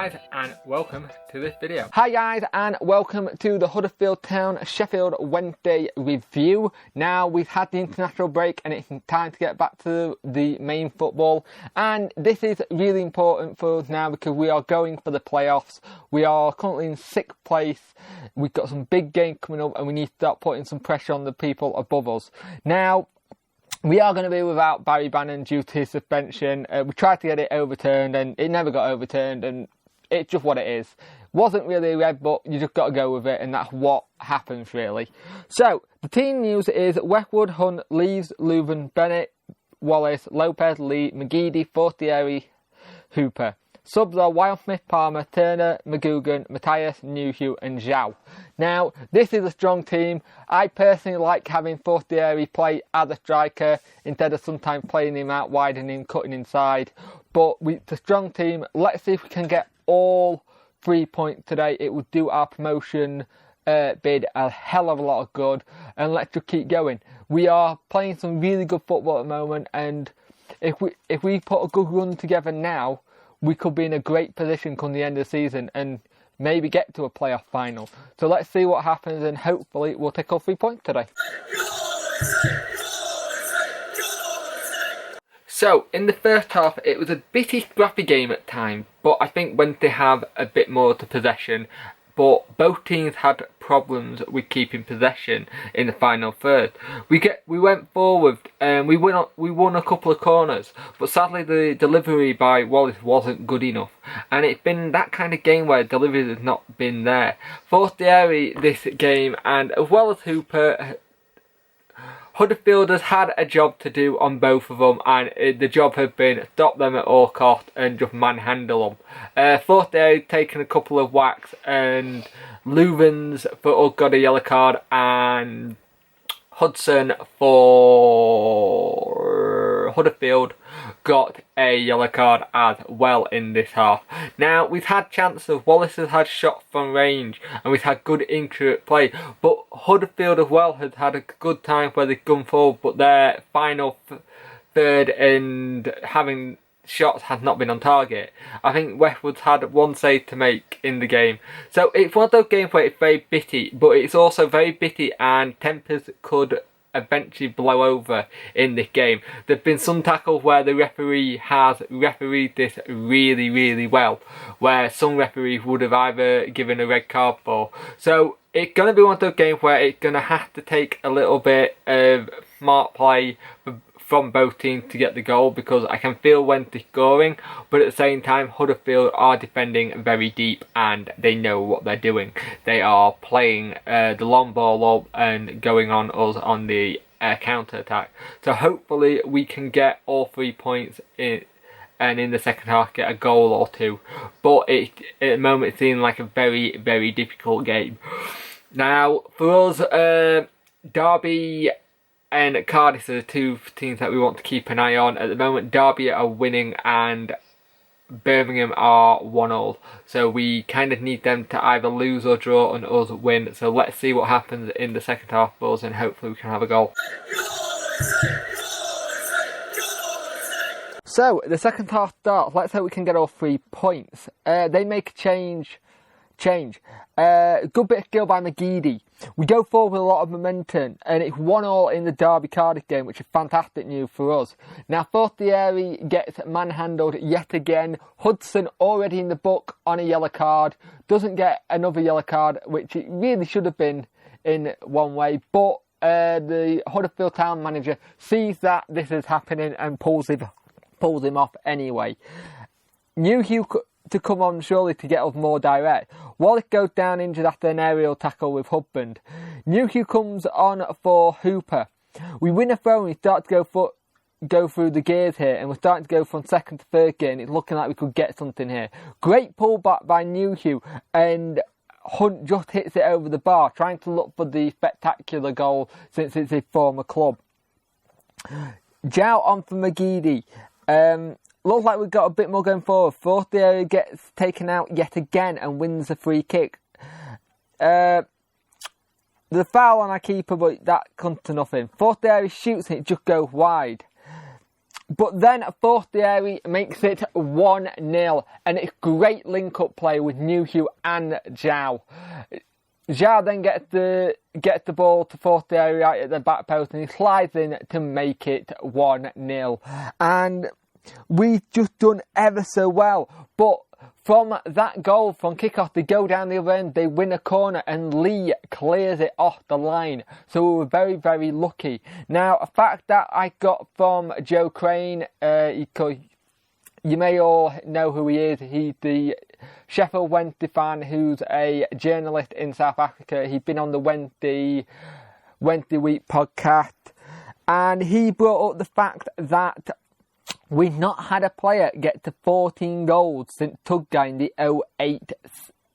guys, and welcome to this video. Hi guys, and welcome to the Huddersfield Town Sheffield Wednesday review. Now we've had the international break and it's time to get back to the main football, and this is really important for us now because we are going for the playoffs. We are currently in 6th place. We've got some big games coming up and we need to start putting some pressure on the people above us. Now we are going to be without Barry Bannon due to his suspension. We tried to get it overturned and it never got overturned, and it's just what it is. Wasn't really red, but you just got to go with it, and that's what happens really. So the team news is Westwood, Hunt, Leeds, Leuven, Bennett, Wallace, Lopez, Lee, McGeady, Fortieri, Hooper. Subs are Wildsmith, Palmer, Turner, McGugan, Matthias, Newhugh and Zhao. Now, this is a strong team. I personally like having Fortieri play as a striker instead of sometimes playing him out wide and him cutting inside. But it's a strong team. Let's see if we can get all 3 points today. It will do our promotion bid a hell of a lot of good. And let's just keep going. We are playing some really good football at the moment, and if we put a good run together now, we could be in a great position come the end of the season and maybe get to a playoff final. So let's see what happens, and hopefully we'll take all 3 points today. So, in the first half, it was a bitty scrappy game at times, but I think Wednesday have a bit more to possession. But both teams had problems with keeping possession in the final third. We went forward and we won a couple of corners, but sadly the delivery by Wallace wasn't good enough. And it's been that kind of game where delivery has not been there. Fortieri this game, and as well as Hooper, Huddersfield has had a job to do on both of them, and the job has been stop them at all cost and just manhandle them. Fortieri taken a couple of whacks, and Leuven's for us got a yellow card, and Hudson for Huddersfield got a yellow card as well in this half. Now, we've had chances. Wallace has had shots from range and we've had good intricate play, but Huddersfield as well has had a good time where they've gone forward, but their final third and having shots has not been on target. I think Westwood's had one save to make in the game. So it's one of those games where it's very bitty, but it's also very bitty and tempers could eventually blow over in this game. There have been some tackles where the referee has refereed this really, really well, where some referees would have either given a red card for. So it's going to be one of those games where it's going to have to take a little bit of smart play from both teams to get the goal, because I can feel when they're scoring, but at the same time Huddersfield are defending very deep and they know what they're doing. They are playing the long ball up and going on us on the counter attack. So hopefully we can get all 3 points in, and in the second half get a goal or two. But at the moment it seems like a very, very difficult game. Now for us, Derby and Cardiff are the two teams that we want to keep an eye on. At the moment, Derby are winning and Birmingham are 1-1. So we kind of need them to either lose or draw and us win. So let's see what happens in the second half for us, and hopefully we can have a goal. So the second half starts. Let's hope we can get all 3 points. They make a change. Good bit of skill by McGeady. We go forward with a lot of momentum, and it's 1-1 in the Derby Cardiff game, which is fantastic news for us. Now Fortieri gets manhandled yet again. Hudson already in the book on a yellow card, doesn't get another yellow card, which it really should have been in one way, but the Huddersfield Town manager sees that this is happening and pulls him off anyway. Newhugh to come on surely to get us more direct. Wallace goes down injured after an aerial tackle with Hudband. Newhugh comes on for Hooper. We win a throw and we start to go through the gears here, and we're starting to go from second to third gear, and it's looking like we could get something here. Great pullback by Newhugh, and Hunt just hits it over the bar, trying to look for the spectacular goal since it's his former club. Zhao on for McGeady. Looks like we've got a bit more going forward. Fortieri gets taken out yet again and wins a free kick. The foul on our keeper, but that comes to nothing. Fortieri shoots and it just goes wide. But then Fortieri makes it 1-0, and it's great link-up play with Nuhiu and Zhao. Zhao then gets the ball to Fortieri right at the back post, and he slides in to make it 1-0. And we've just done ever so well. But from that goal, from kickoff, they go down the other end, they win a corner, and Lee clears it off the line. So we were very, very lucky. Now, a fact that I got from Joe Crane, you may all know who he is. He's the Sheffield Wednesday fan who's a journalist in South Africa. He's been on the Wednesday Week podcast, and he brought up the fact that we've not had a player get to 14 goals since Tugga in the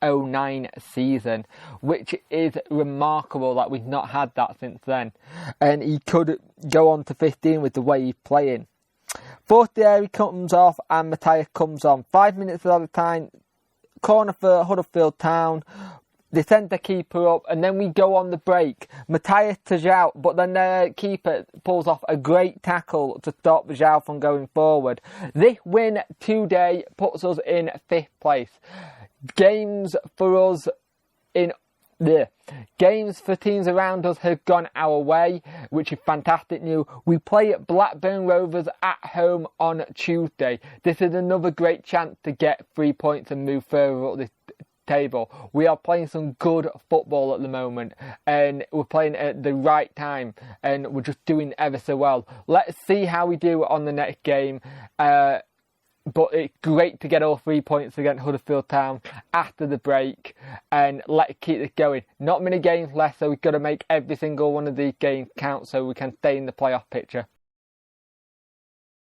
08-09 season, which is remarkable that we've not had that since then. And he could go on to 15 with the way he's playing. Fortieri comes off and Matthias comes on. 5 minutes at a time, corner for Huddersfield Town. They send the keeper up, and then we go on the break. Matthias to Zhao, but then the keeper pulls off a great tackle to stop Zhao from going forward. This win today puts us in 5th place. Games for teams around us have gone our way, which is fantastic news. We play at Blackburn Rovers at home on Tuesday. This is another great chance to get 3 points and move further up this table. We are playing some good football at the moment, and we're playing at the right time, and we're just doing ever so well. Let's see how we do on the next game. But it's great to get all 3 points against Huddersfield Town after the break, and let's keep this going. Not many games left, so we've got to make every single one of these games count so we can stay in the playoff picture.